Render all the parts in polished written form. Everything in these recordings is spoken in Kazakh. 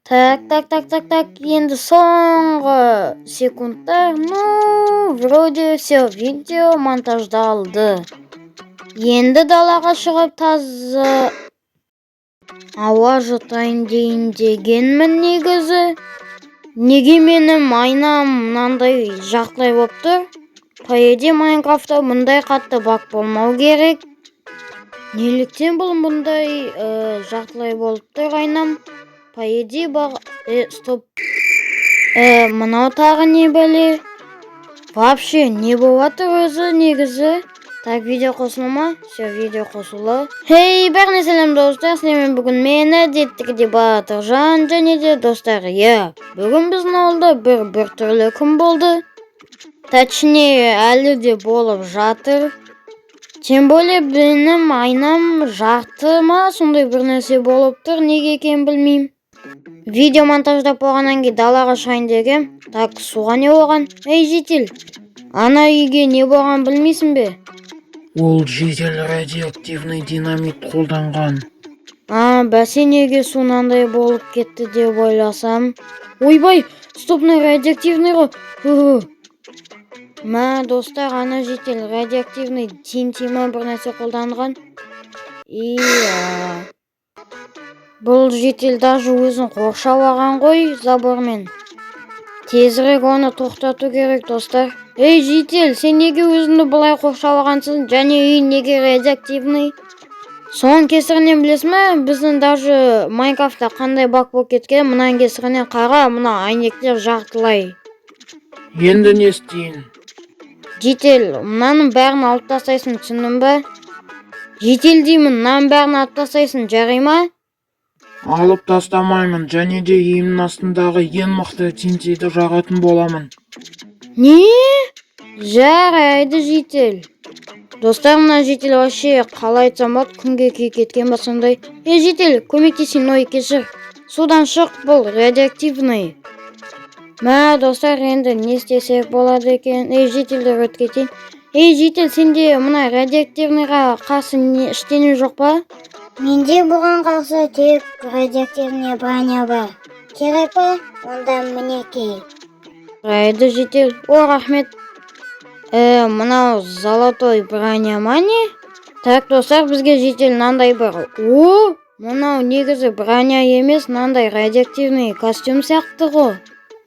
Так. Енді соңғы секундтар. Вроде все, видео монтаждалды. Енді далаға шығып таза ауа жұтайын дейін дегенмін негізі. Неге менің айнам мынандай жағдай болып тұр? По идее, Майнкрафтта мұндай қатты баг болмау керек. Неліктен бұл мұндай жағдай болып тұр айнам? По идее, стоп. Мынау тағы не бәле? Вообще, не болады өзі негізі? Так, видео қосылы ма? Все, видео қосылы. Хей, бәріне сәлем достар, сіздермен бүгін мен әдеттегідей Батыржан және де достар. Бүгін біздің ауылда бір түрлі күн болды. Точнее, әлі де болып жатыр. Тем более менің айнам жарты ма, сондай бір нәрсе болып тұр, неге екенін білмеймін. Видео монтаждап болғаннан кейін далаға шығайын дегем. Так, суға не болған? Ей, житель, ана үйге не болған білмейсің бе? Ол жедел радиоактивный динамит қолданған. Бәсе неге сунандай болып кетті деп ойласам. Ойбай, стопны радиоактивный ғой. Достар, ана житель радиоактивный тима бір нәрсе қолданған. Бұл житель даже өзін қоршап алған ғой забормен. Тезірек оны тоқтату керек, достар. Ей, житель, сен неге өзіңді бұлай қоршап алғансың? Және үй неге радиоактивный? Соның кесірінен білесің ме? Біздің даже Майнкрафтта қандай баг болып кеткен? Мұнан кесірінен қара, мұна айнектер жартылай. Енді не істейін? Житель, мұнаның бәрін алып тастайсың, түсіндің бе? Житель деймін, мұнаның бәрін алып тастайсың, жарай ма? Алып тастамаймын, және де үйімнің астындағы ең мықты тентейді жағатын боламын. Не? Жарайды, житель. Достар, мына житель вообще қалай айтсам болады, күнге күйіп кеткен ба сондай. Житель, көмектесейін, ой, кешір. Судан шық, бұл радиоактивный. Достар, енді не істесек болады екен? Жительдер өтіп кетейін. Житель, сенде мына радиоактивныйға қарсы ештеңе жоқ па? Менде бұған қарсы тек радиоактивный броня бар. Керек па? Онда мінекей. Райды, житель. Рахмет. Мынау золотой броня ма не? Так, достар, бізге житель мынандай бір. Мынау негізі броня емес, мынандай радиоактивный костюм сияқты ғой.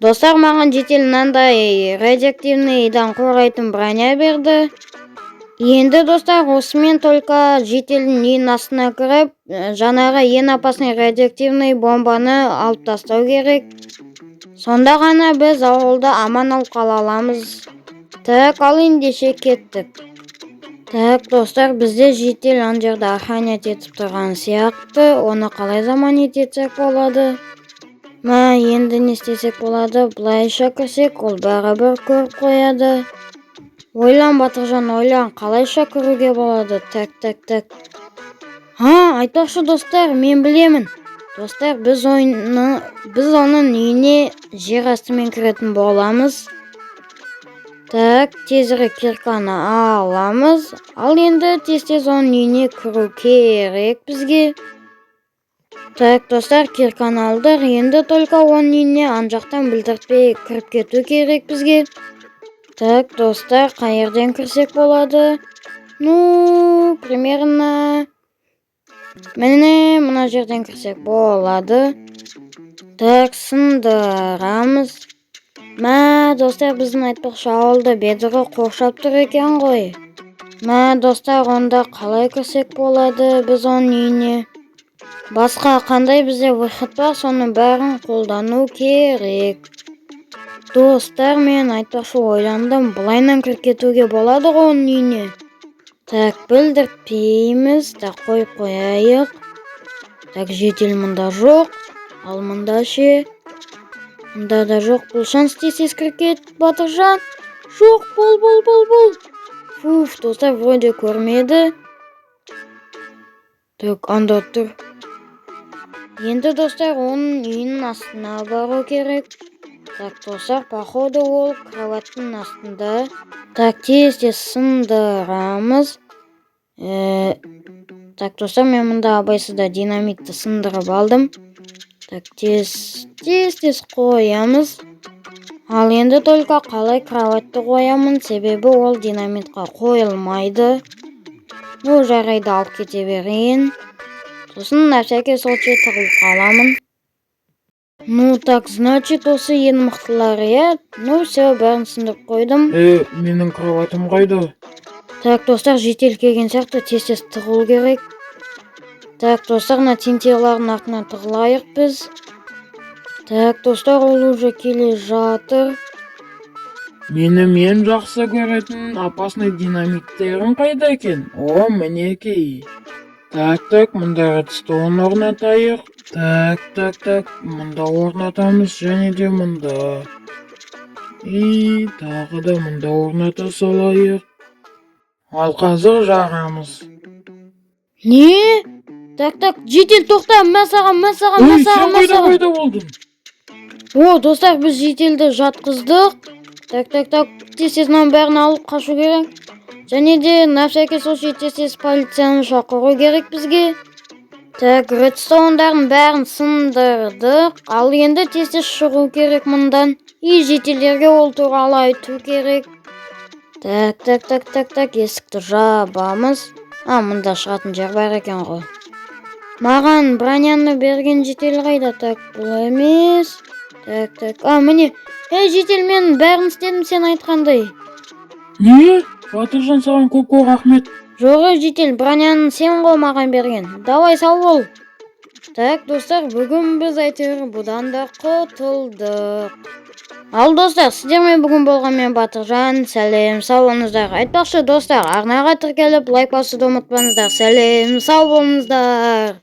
Достар, маған житель мынандай радиоактивныйдан қорғайтын броня берді. Енді, достар, осымен только жителдің үйінің астына кіріп, жаңағы ең опасный радиоактивный бомбаны алып тастау керек. Сонда ғана біз ауылда аман алып қала аламыз. Так, ал ендеше кеттік. Так, достар, бізде житель ана жерде охранять етіп тұрған сияқты. Оны қалай заманет етсек болады? Енді не істесек болады? Былайша кірсек, ол бәрібір көріп қояды. Ойлан, Батыржан, ойлан, қалайша кіруге болады? Так. Айтпақшы, достар, мен білемін. Достар, біз оның үйіне жер астымен кіретін боламыз. Так, тезірек кирканы аламыз. Ал енді тез оның үйіне кіру керек бізге. Так, достар, кирканы алдық. Енді только оның үйіне анжақтан білдіртпей кіріп кету керек бізге. Так, достар, қайерден кірсек болады? Примерно міне мына жерден кірсек болады. Так, сындырамыз. Достар, біздің айтпақшы ауылда бедігі қоршап тұр екен ғой. Достар, онда қалай кірсек болады біз оның үйіне? Басқа қандай бізде выход бар, соның бәрін қолдану керек. Достар, мен айтпақшы ойландым, бұлайнан кіріп кетуге болады ғой оның үйіне. Так, білдіртпейміз, так, қойып қояйық. Так, житель мұнда жоқ, ал мұнда ше? Мұнда да жоқ, бұл шанс тез кіріп кетті, Батыржан. Жоқ, бол. Достар, вроде көрмеді. Так, анда тұр. Енді, достар, оның үйінің астына бару керек. Так, достар, походу ол кроваттың астында. Так, тез сындырамыз. Так, достар, мен мұнда абайсызда динамитті сындырып алдым. Так, тез қоямыз. Ал енді только қалай кроватьты қоямын, себебі ол динамитқа қойылмайды. Ну, жарайды, алып кете берейін. Сосын на всякий случай тығылып қаламын. Ну, так, значит, осы ең мықтылары, иә? Ну, все, бәрін сындырып қойдым. Менің кроватым қайда? Так, достар, жедел келген сияқты тез тығылу керек. Так, достар, мына тентегілердің артына тығылайық біз. Так, достар, ол уже келе жатыр. Мен жақсы көретін опасный динамиттерім қайда екен? О, мінекей. Так, мұнда редстоун орнатайық. Так, мұнда орнатамыз, және де мұнда. И тағы да мұнда орната салайық. Ал қазір жағамыз. Не? Так, жедел тоқта, мен саған. Сен қайда болдың? О, достар, біз жеделді жатқыздық. Так, тез бәрін алып қашу керек. Және де на всякий случай тез полицияны шақыру керек бізге. Так, редстоундардың бәрін сындырдық. Ал енді тез шығу керек мұндан. И жеделдерге ол туралы айту керек. Так, есікті жабамыз. Мұнда шығатын жер бар екен ғой. Маған броняны берген жедел қайда? Так, бұл емес. Так, міне. Жедел, мен бәрін істедім сен айтқандай. Не? Батыржан, саған көп рахмет. Жоғы, жедел, броняны сен ғой маған берген. Давай, сау бол. Так, достар, бүгін біз әйтеуір бұдан да құтылдық. Ал достар, сіздермен бүгін болған мен Батыржан. Сәлем, сау болыңыздар. Айтпақшы достар, арнаға тіркеліп лайк басуды ұмытпаңыздар. Сәлем, сау болыңыздар.